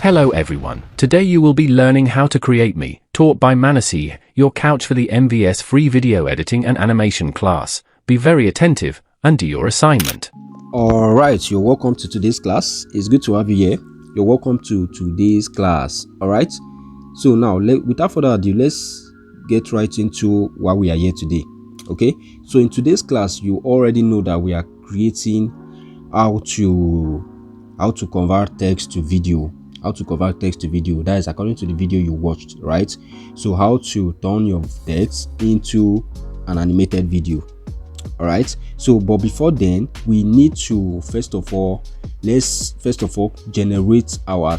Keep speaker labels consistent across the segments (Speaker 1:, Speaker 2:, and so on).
Speaker 1: Hello everyone, today you will be learning how to create me, taught by Manasi, your couch for the MVS free video editing and animation class. Be very attentive and do your assignment.
Speaker 2: Alright, you're welcome to today's class. It's good to have you here. You're welcome to today's class. Alright, so now without further ado, let's get right into why we are here today. Okay, so in today's class, you already know that we are creating how to convert text to video. That is according to the video you watched, right? So how to turn your text into an animated video. All right, so but before then, we need to first of all generate our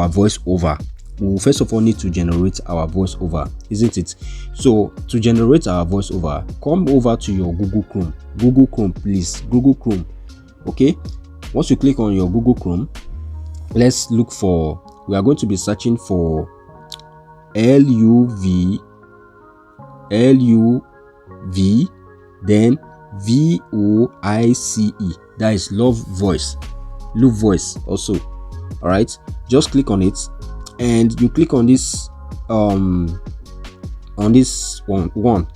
Speaker 2: voiceover. We first of all need to generate our voiceover, isn't it? So to generate our voiceover, come over to your Google Chrome, please, Google Chrome. Okay, once you click on your Google Chrome, let's look for, we are going to be searching for LUV, then VOICE, that is love voice also. All right, just click on it and you click on this one,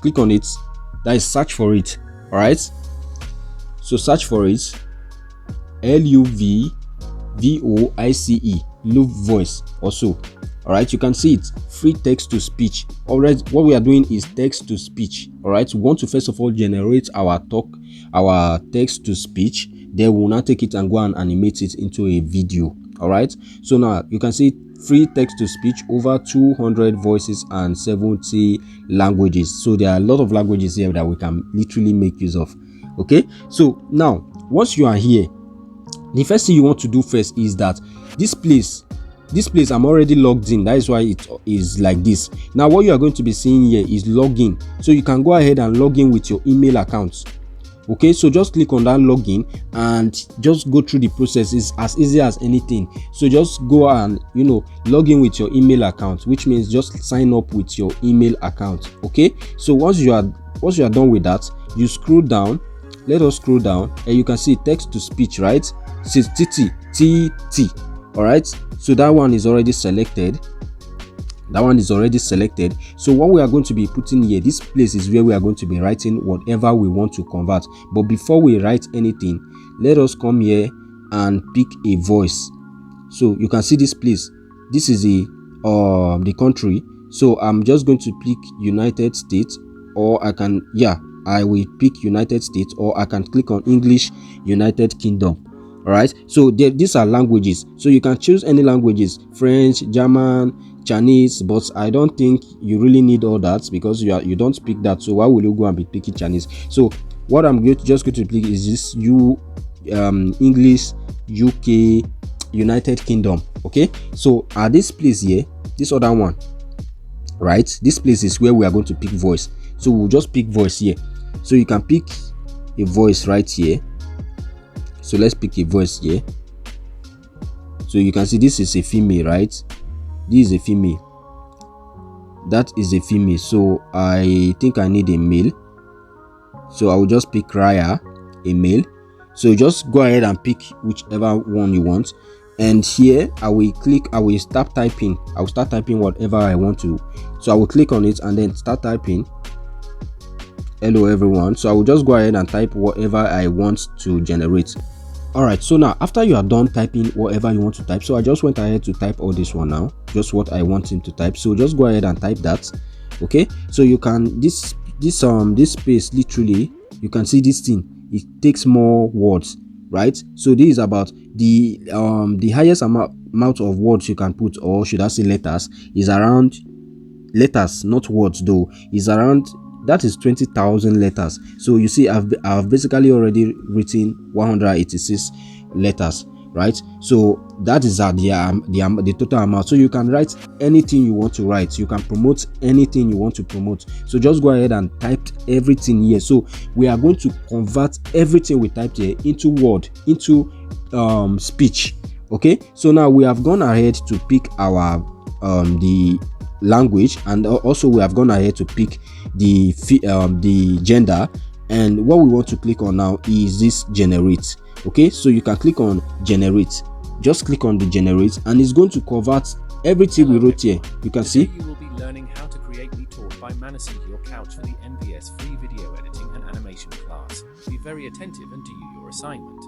Speaker 2: click on it, that is search for it. All right, so search for it, LUVVOICE, love voice also. All right, you can see it, free text to speech. All right, what we are doing is text to speech. All right, we want to first of all generate our text to speech, then we'll now take it and go and animate it into a video. All right, so now you can see free text to speech, over 200 voices and 70 languages. So there are a lot of languages here that we can literally make use of. Okay, so now once you are here, the first thing you want to do first is that this place I'm already logged in. That is why it is like this. Now what you are going to be seeing here is login, so you can go ahead and log in with your email account. Okay, so just click on that login and just go through the process. It's as easy as anything. So just go and log in with your email account, which means just sign up with your email account. Okay, so once you are done with that, you scroll down. Let us scroll down and you can see text to speech, right? It says TT. All right, so that one is already selected. So what we are going to be putting here, this place is where we are going to be writing whatever we want to convert. But before we write anything, let us come here and pick a voice. So you can see this place, this is the country. So I'm just going to pick United States, or I will pick United States, or I can click on English United Kingdom. All right, so these are languages, so you can choose any languages: French, German, Chinese. But I don't think you really need all that because you don't speak that. So why will you go and be picking Chinese? So what I'm just going to pick is this English UK United Kingdom. Okay, so at this place here, this other one, right, this place is where we are going to pick voice. So we'll just pick voice here. So you can pick a voice right here. So let's pick a voice here. So you can see this is a female, right? This is a female. That is a female. So I think I need a male. So I will just pick Raya, a male. So just go ahead and pick whichever one you want. And here I will start typing. I will start typing whatever I want to. So I will click on it and then start typing. Hello everyone. So I will just go ahead and type whatever I want to generate. All right, so now after you are done typing whatever you want to type, so I just went ahead to type all this one now, just what I want him to type. So just go ahead and type that. Okay, so you can this space, literally you can see this thing, it takes more words, right? So this is about the highest amount of words you can put, or should I say letters, is around letters, not words though, is around, that is 20,000 letters. So you see I've basically already written 186 letters, right? So that is the total amount. So you can write anything you want to write, you can promote anything you want to promote. So just go ahead and type everything here. So we are going to convert everything we typed here into word, into speech. Okay, so now we have gone ahead to pick our the language, and also we have gone ahead to pick the gender, and what we want to click on now is this generate. Okay, so you can click on generate. just click on the generate, and it's going to convert everything we wrote here. You can see.
Speaker 1: You will be learning how to create me taught by Manasi, your couch for the MVS free video editing and animation class. Be very attentive and do your assignment.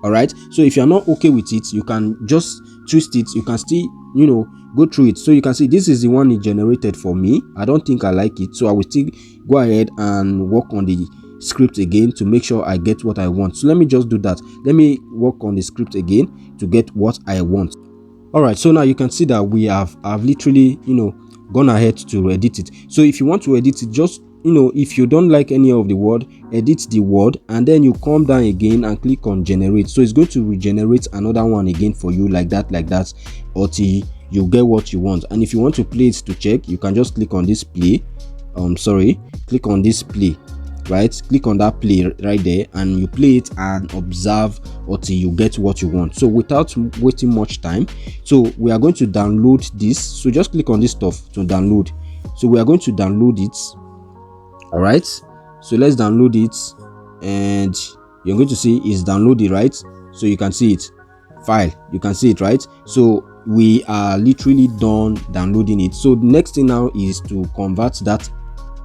Speaker 2: Alright, so if you're not okay with it, you can just twist it. You can still, go through it. So you can see this is the one it generated for me. I don't think I like it, so I will still go ahead and work on the script again to make sure I get what I want. So let me just do that. Let me work on the script again to get what I want. Alright, so now you can see that I've literally gone ahead to edit it. So if you want to edit it, just if you don't like any of the word, edit the word, and then you come down again and click on generate. So it's going to regenerate another one again for you, like that, until you get what you want. And if you want to play it to check, you can just click on this play. Click on this play, right? Click on that play right there, and you play it and observe until you get what you want. So without wasting much time, so we are going to download this. So just click on this stuff to download. So we are going to download it. All right, so let's download it, and you're going to see it's downloaded, right? So you can see it, file, you can see it, right? So we are literally done downloading it. So the next thing now is to convert that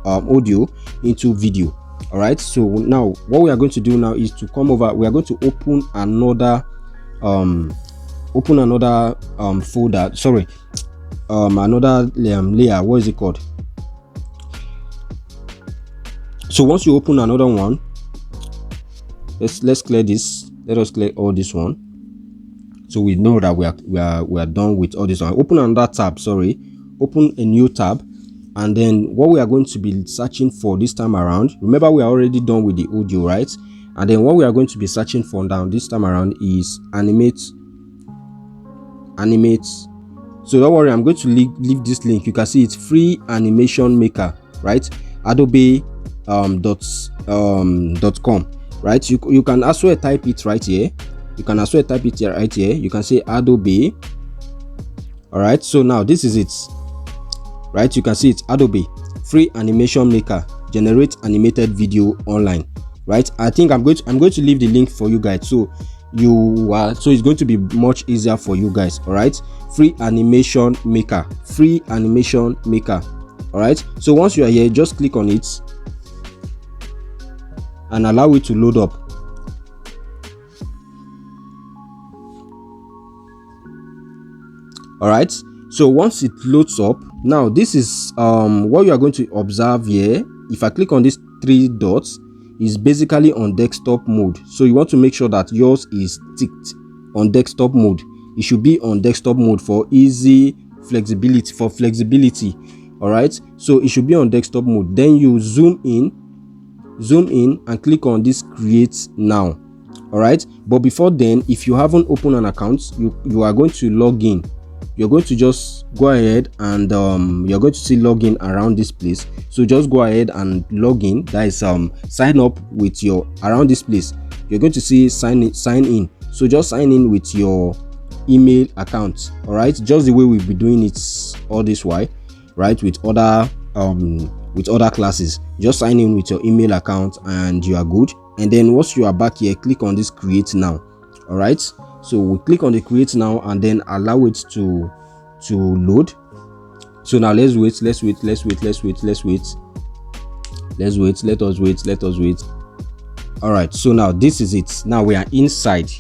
Speaker 2: audio into video. All right, so now what we are going to do now is to come over. We are going to open another folder, sorry, another layer. What is it called? So once you open another one, let's clear this. Let us clear all this one, so we know that we are done with all this one. Open another tab. Sorry, open a new tab, and then what we are going to be searching for this time around. Remember, we are already done with the audio, right? And then what we are going to be searching for now this time around is animate. So don't worry, I'm going to leave this link. You can see it's free animation maker, right? Adobe .com, right? You can also type it right here. You can say Adobe. All right, so now this is it, right? You can see it's Adobe free animation maker, generate animated video online, right? I think I'm going to leave the link for you guys, so it's going to be much easier for you guys. All right, free animation maker. All right, so once you are here, just click on it and allow it to load up. All right, so once it loads up, now this is what you are going to observe here. If I click on these three dots, is basically on desktop mode. So you want to make sure that yours is ticked on desktop mode. It should be on desktop mode for easy flexibility. All right, so it should be on desktop mode. Then you zoom in and click on this create now. All right, but before then, if you haven't opened an account, you are going to log in. You're going to just go ahead and you're going to see login around this place. So just go ahead and log in. That is sign up with your around this place. You're going to see sign in. So just sign in with your email account. All right, just the way we'll be doing it all this while, right? With other classes, just sign in with your email account and you are good. And then once you are back here, click on this create now. All right, so we click on the create now and then allow it to load. So now let's wait. Let us wait. All right, so now this is it. Now we are inside.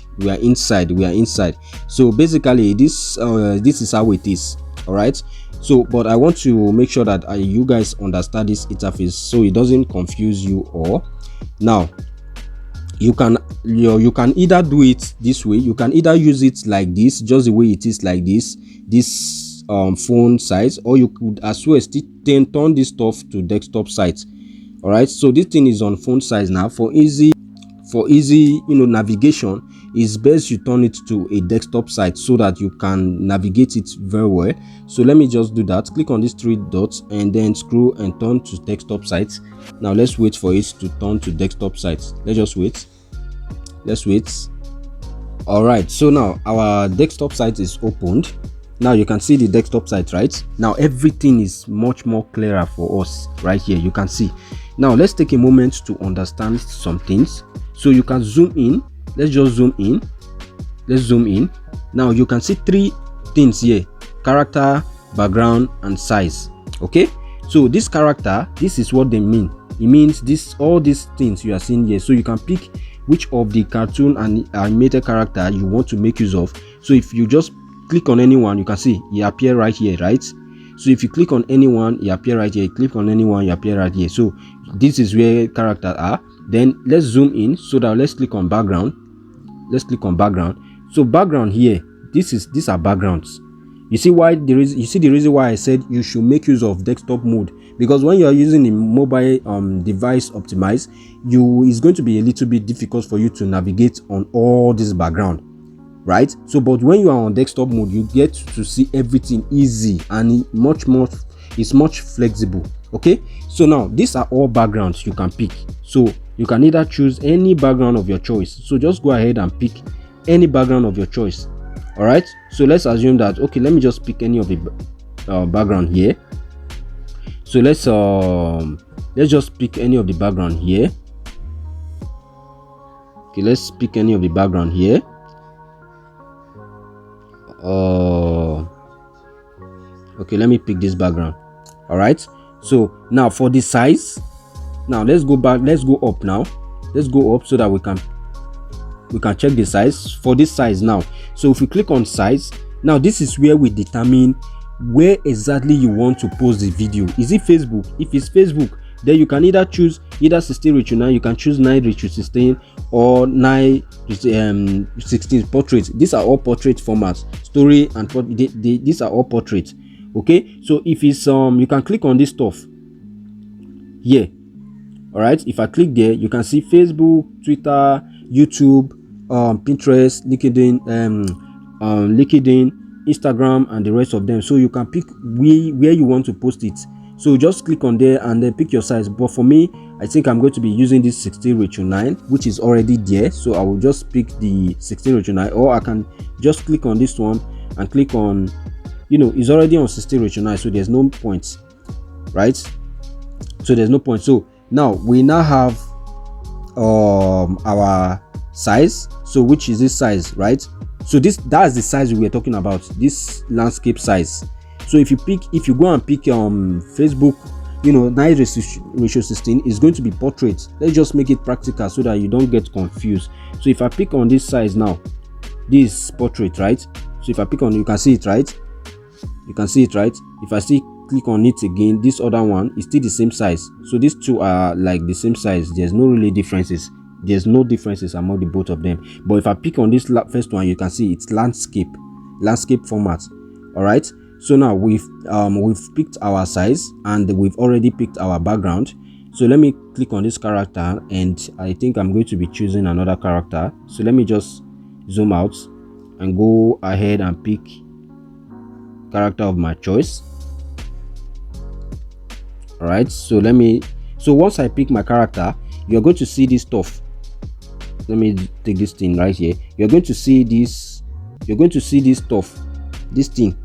Speaker 2: So basically this is how it is. All right, so but I want to make sure that you guys understand this interface so it doesn't confuse you. Or now you can either do it this way, you can either use it like this, just the way it is, like this phone size, or you could as well still turn this stuff to desktop size. All right, so this thing is on phone size now. For easy navigation, it's best you turn it to a desktop site so that you can navigate it very well. So let me just do that. Click on these three dots and then scroll and turn to desktop sites. Now let's wait for it to turn to desktop sites. Let's wait. All right, so now our desktop site is opened. Now you can see the desktop site, right? Now everything is much more clearer for us right here. You can see. Now let's take a moment to understand some things. So you can zoom in. Let's just zoom in. let's zoom in. Now you can see three things here: character, background, and size. Okay, so this character, this is what they mean. It means this, all these things you are seeing here. So you can pick which of the cartoon and animated character you want to make use of. So if you just click on anyone, you can see it appear right here, right? So if you click on anyone, you appear right here. Click on anyone, you appear right here. So this is where characters are. Then let's zoom in. So that let's click on background. Let's click on background. So background here, these are backgrounds. You see why there is, you see the reason why I said you should make use of desktop mode, because when you are using the mobile device optimize, it's going to be a little bit difficult for you to navigate on all this background, right? So but when you are on desktop mode, you get to see everything easy and it's much flexible. Okay, so now these are all backgrounds you can pick. So you can either choose any background of your choice. So just go ahead and pick any background of your choice. All right, so let's assume that, okay, let me just pick any of the background here. So let's just pick any of the background here. Okay, let's pick any of the background here. Okay, let me pick this background. All right, so now for the size, now let's go back, let's go up now. Let's go up so that we can check the size for this size now. So if you click on size, now this is where we determine where exactly you want to post the video. Is it Facebook? If it's Facebook, then you can either choose either 16:9, you can choose 9:16 or 9:16 portrait. These are all portrait formats. Story and these are all portraits. Okay, so if it's you can click on this stuff here. All right, if I click there, you can see Facebook, Twitter, YouTube, Pinterest, LinkedIn, Instagram, and the rest of them. So you can pick where you want to post it. So just click on there and then pick your size. But for me, I think I'm going to be using this 16:9, which is already there. So I will just pick the 16:9, or I can just click on this one and click on, it's already on 16:9, so there's no point, right? So there's no point. So now we now have our size. So which is this size, right? So that's the size we were talking about, this landscape size. So if you go and pick Facebook, 9:16 is going to be portrait. Let's just make it practical so that you don't get confused. So if I pick on this size now, this portrait, right? So if I pick on, you can see it, right? You can see it, right? If I click on it again, this other one is still the same size. So these two are like the same size. There's no really differences. There's no differences among the both of them. But if I pick on this first one, you can see it's landscape format. All right, so now we've picked our size and we've already picked our background. So let me click on this character, and I think I'm going to be choosing another character. So let me just zoom out and go ahead and pick character of my choice. All right, so once I pick my character, you're going to see this stuff. Let me take this thing right here. You're going to see this stuff, this thing.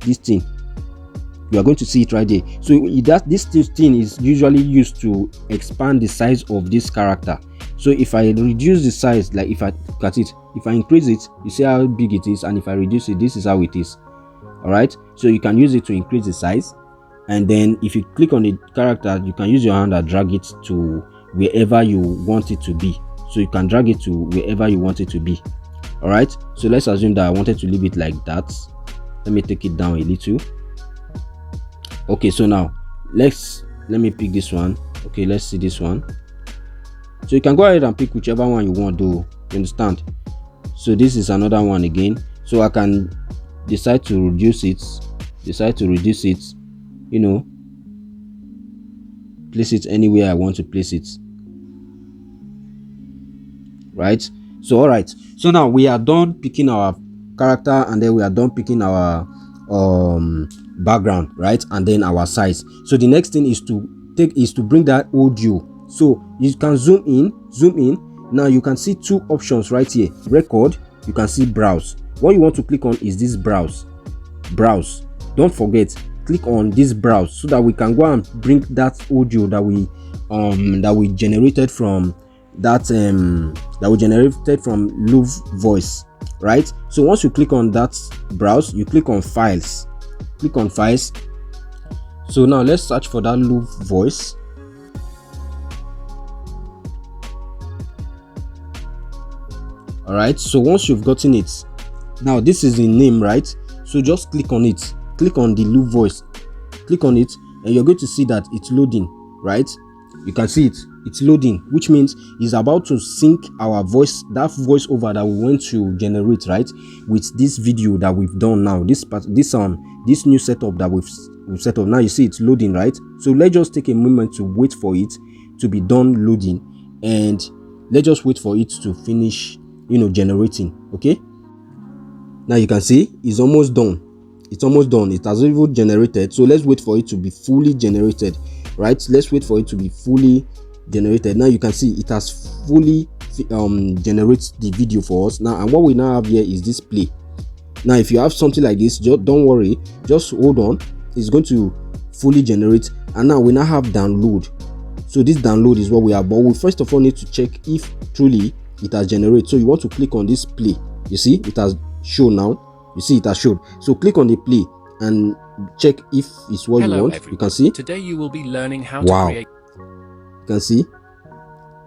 Speaker 2: You are going to see it right there. So this thing is usually used to expand the size of this character. So if I reduce the size, like if I cut it, if I increase it, you see how big it is, and if I reduce it, this is how it is. All right, so you can use it to increase the size, and then if you click on the character, you can use your hand and drag it to wherever you want it to be. So you can drag it to wherever you want it to be. All right, so let's assume that I wanted to leave it like that. Let me take it down a little. Okay, so now let me pick this one. Okay, let's see this one. So you can go ahead and pick whichever one you want, though. You understand? So this is another one again. So I can decide to reduce it, place it anywhere I want to place it, right? So all right, so now we are done picking our character, and then we are done picking our background, right? And then our size. So the next thing is to bring that audio. So you can zoom in. Now you can see two options right here: record. You can see browse. What you want to click on is this browse. Don't forget, click on this browse so that we can go and bring that audio that we generated from Louvre voice. right? So once you click on that browse, you click on files, click on files. So now let's search for that loop voice. All right, so once you've gotten it, now this is the name, right? So just click on it, click on the loop voice, click on it, and you're going to see that it's loading, right? You can see it's loading, which means it's about to sync our voice, that voice over that we want to generate, right, with this video that we've done now, this new setup that we've set up. Now you see it's loading, right? So let's just take a moment to wait for it to be done loading, and let's just wait for it to finish, generating. Okay, now you can see it's almost done. It's almost done. It has even generated. So let's wait for it to be fully generated, right? Let's wait for it to be fully generated. Now you can see it has fully generated the video for us now. And what we now have here is this play. Now if you have something like this, just don't worry, just hold on, it's going to fully generate. And now we now have download. So this download is what we have, but we first of all need to check if truly it has generated. So you want to click on this play. You see it has shown now. You see it has showed. So click on the play and check if it's what you want.
Speaker 1: Everyone.
Speaker 2: You can see.
Speaker 1: Today you will be learning how to create.
Speaker 2: You can see.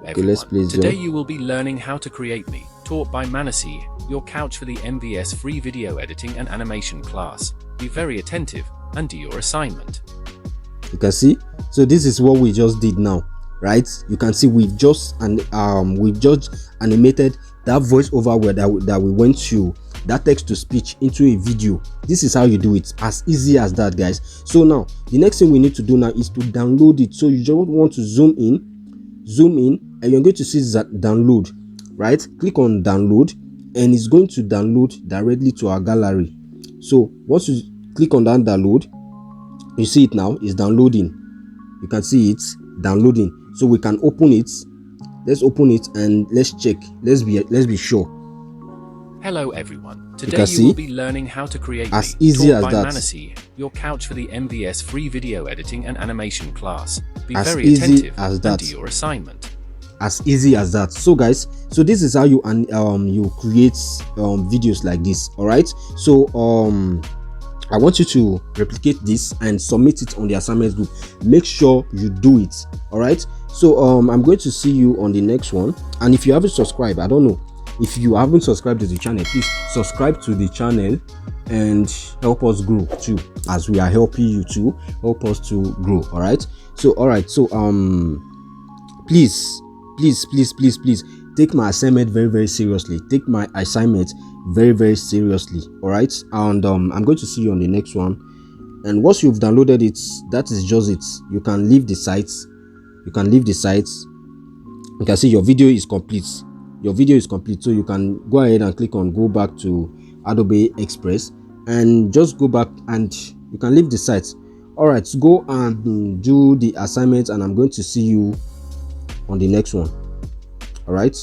Speaker 2: Okay, let's play.
Speaker 1: Today you will be learning how to create me, taught by Manasi, your couch for the MVS free video editing and animation class. Be very attentive and do your assignment.
Speaker 2: You can see. So this is what we just did now, right? You can see we've just animated that voiceover where that we went to that text to speech into a video. This is how you do it, as easy as that, guys. So now the next thing we need to do now is to download it. So you just want to zoom in, and you're going to see that download, right? Click on download, and it's going to download directly to our gallery. So once you click on that download, you see it now is downloading. You can see it's downloading. So we can open it. Let's open it and let's check. Let's be sure.
Speaker 1: Hello everyone. Today you will be learning how to create
Speaker 2: as easy as that.
Speaker 1: Manasi, your couch for the MVS free video editing and animation class. Be
Speaker 2: as
Speaker 1: very
Speaker 2: easy
Speaker 1: attentive
Speaker 2: as that.
Speaker 1: And do your assignment.
Speaker 2: As easy as that. So guys, so this is how you create videos like this. All right. So I want you to replicate this and submit it on the assignment group. Make sure you do it. All right. So I'm going to see you on the next one. And if you haven't subscribed, I don't know. If you haven't subscribed to the channel, please subscribe to the channel and help us grow too, as we are helping you to help us to grow. All right. So please take my assignment very seriously. Take my assignment very seriously. All right. And I'm going to see you on the next one. And once you've downloaded it, that is just it. You can leave the sites. You can see your video is complete. So you can go ahead and click on go back to Adobe Express and just go back, and you can leave the site. All right, so go and do the assignment, and I'm going to see you on the next one. All right.